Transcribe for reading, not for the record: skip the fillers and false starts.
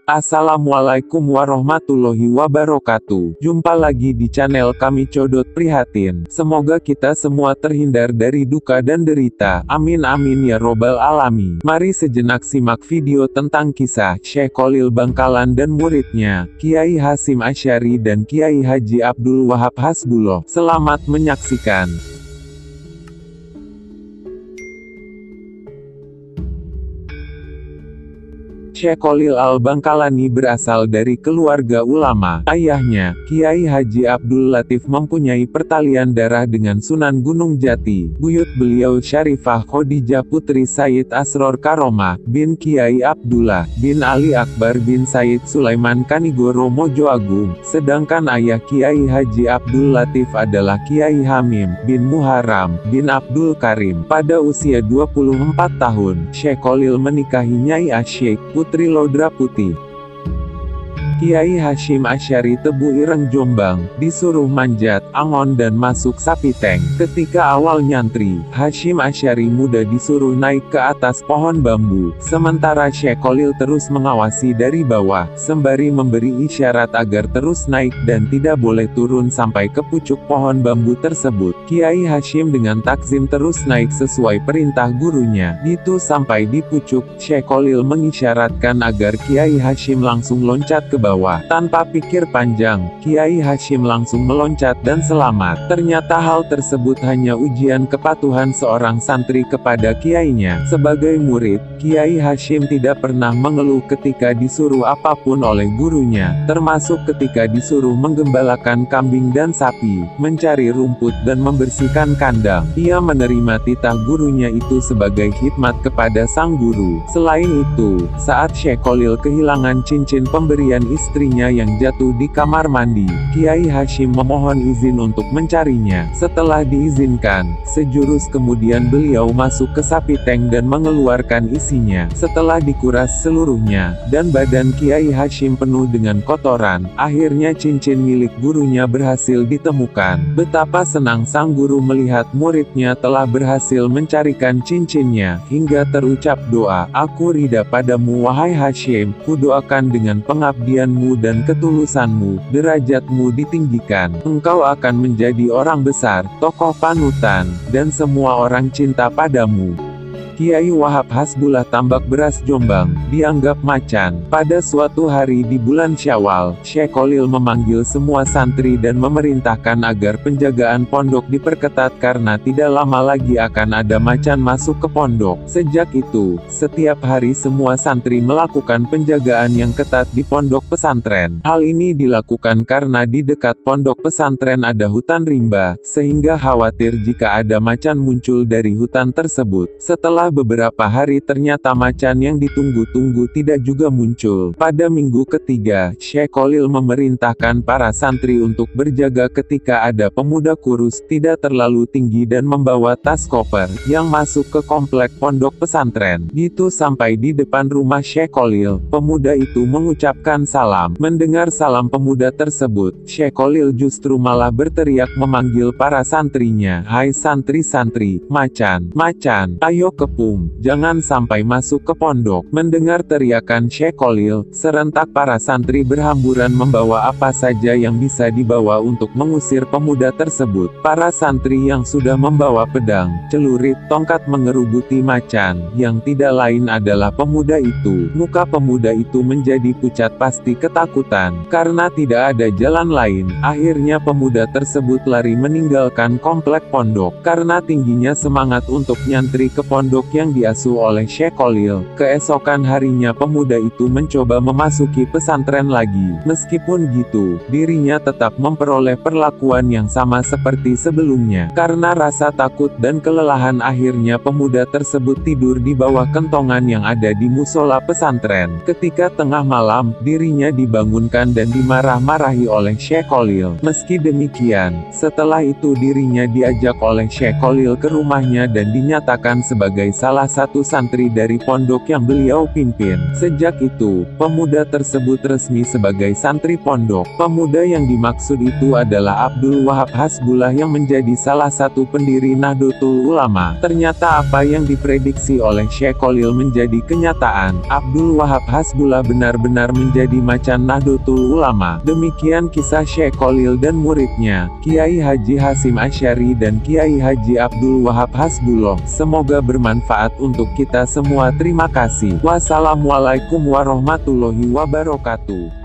Assalamualaikum warahmatullahi wabarakatuh. Jumpa lagi di channel kami Codot Prihatin. Semoga kita semua terhindar dari duka dan derita. Amin amin ya robbal alamin. Mari sejenak simak video tentang kisah Syekh Khalil Bangkalan dan muridnya, Kiai Hasyim Asy'ari dan Kiai Haji Abdul Wahab Hasbullah. Selamat menyaksikan. Syekh Khalil Al-Bangkalani berasal dari keluarga ulama. Ayahnya, Kiai Haji Abdul Latif mempunyai pertalian darah dengan Sunan Gunung Jati. Buyut beliau Syarifah Khadijah Putri Sayyid Asror Karomah, bin Kiai Abdullah, bin Ali Akbar bin Sayyid Sulaiman Kanigoro Mojo Agung. Sedangkan ayah Kiai Haji Abdul Latif adalah Kiai Hamim, bin Muharram, bin Abdul Karim. Pada usia 24 tahun, Syekh Khalil menikahi Nyai Asyik, Putri Lodra Putih. Kiai Hasyim Asy'ari Tebu Ireng Jombang, disuruh manjat, angon dan masuk sapi tank. Ketika awal nyantri, Hasyim Asy'ari muda disuruh naik ke atas pohon bambu, sementara Syekh Khalil terus mengawasi dari bawah, sembari memberi isyarat agar terus naik dan tidak boleh turun sampai ke pucuk pohon bambu tersebut. Kiai Hasyim dengan takzim terus naik sesuai perintah gurunya. Itu sampai di pucuk, Syekh Khalil mengisyaratkan agar Kiai Hasyim langsung loncat ke bawah. Tanpa pikir panjang, Kiai Hasyim langsung meloncat dan selamat. Ternyata hal tersebut hanya ujian kepatuhan seorang santri kepada kiainya. Sebagai murid, Kiai Hasyim tidak pernah mengeluh ketika disuruh apapun oleh gurunya, termasuk ketika disuruh menggembalakan kambing dan sapi, mencari rumput dan membersihkan kandang. Ia menerima titah gurunya itu sebagai khidmat kepada sang guru. Selain itu, saat Syekh Khalil kehilangan cincin pemberian istrinya yang jatuh di kamar mandi, Kiai Hasyim memohon izin untuk mencarinya. Setelah diizinkan, sejurus kemudian beliau masuk ke sapi tank dan mengeluarkan isinya. Setelah dikuras seluruhnya, dan badan Kiai Hasyim penuh dengan kotoran, akhirnya cincin milik gurunya berhasil ditemukan. Betapa senang sang guru melihat muridnya telah berhasil mencarikan cincinnya, hingga terucap doa, "Aku ridha padamu wahai Hasyim, kudoakan dengan pengabdianmu dan ketulusanmu, derajatmu ditinggikan. Engkau akan menjadi orang besar, tokoh panutan, dan semua orang cinta padamu." Kiai Wahab Hasbullah Tambak Beras Jombang, dianggap macan. Pada suatu hari di bulan Syawal, Syekh Khalil memanggil semua santri dan memerintahkan agar penjagaan pondok diperketat karena tidak lama lagi akan ada macan masuk ke pondok. Sejak itu, setiap hari semua santri melakukan penjagaan yang ketat di pondok pesantren. Hal ini dilakukan karena di dekat pondok pesantren ada hutan rimba, sehingga khawatir jika ada macan muncul dari hutan tersebut. Setelah beberapa hari ternyata macan yang ditunggu-tunggu tidak juga muncul. Pada minggu ketiga, Syekh Khalil memerintahkan para santri untuk berjaga ketika ada pemuda kurus, tidak terlalu tinggi dan membawa tas koper, yang masuk ke komplek pondok pesantren. Gitu sampai di depan rumah Syekh Khalil, pemuda itu mengucapkan salam. Mendengar salam pemuda tersebut, Syekh Khalil justru malah berteriak memanggil para santrinya, "Hai santri-santri, macan, ayo ke jangan sampai masuk ke pondok." Mendengar teriakan Syekh Khalil, serentak para santri berhamburan membawa apa saja yang bisa dibawa untuk mengusir pemuda tersebut. Para santri yang sudah membawa pedang, celurit, tongkat mengerubuti macan, yang tidak lain adalah pemuda itu. Muka pemuda itu menjadi pucat pasti ketakutan. Karena tidak ada jalan lain, akhirnya pemuda tersebut lari meninggalkan komplek pondok. Karena tingginya semangat untuk nyantri ke pondok yang diasuh oleh Syekh Khalil, keesokan harinya pemuda itu mencoba memasuki pesantren lagi. Meskipun gitu, dirinya tetap memperoleh perlakuan yang sama seperti sebelumnya. Karena rasa takut dan kelelahan akhirnya pemuda tersebut tidur di bawah kentongan yang ada di musola pesantren. Ketika tengah malam, dirinya dibangunkan dan dimarah-marahi oleh Syekh Khalil. Meski demikian, setelah itu dirinya diajak oleh Syekh Khalil ke rumahnya dan dinyatakan sebagai salah satu santri dari pondok yang beliau pimpin. Sejak itu, pemuda tersebut resmi sebagai santri pondok. Pemuda yang dimaksud itu adalah Abdul Wahab Hasbullah yang menjadi salah satu pendiri Nahdlatul Ulama. Ternyata apa yang diprediksi oleh Syekh Khalil menjadi kenyataan. Abdul Wahab Hasbullah benar-benar menjadi macan Nahdlatul Ulama. Demikian kisah Syekh Khalil dan muridnya, Kiai Haji Hasyim Asy'ari dan Kiai Haji Abdul Wahab Hasbullah. Semoga bermanfaat untuk kita semua. Terima kasih. Wassalamualaikum warahmatullahi wabarakatuh.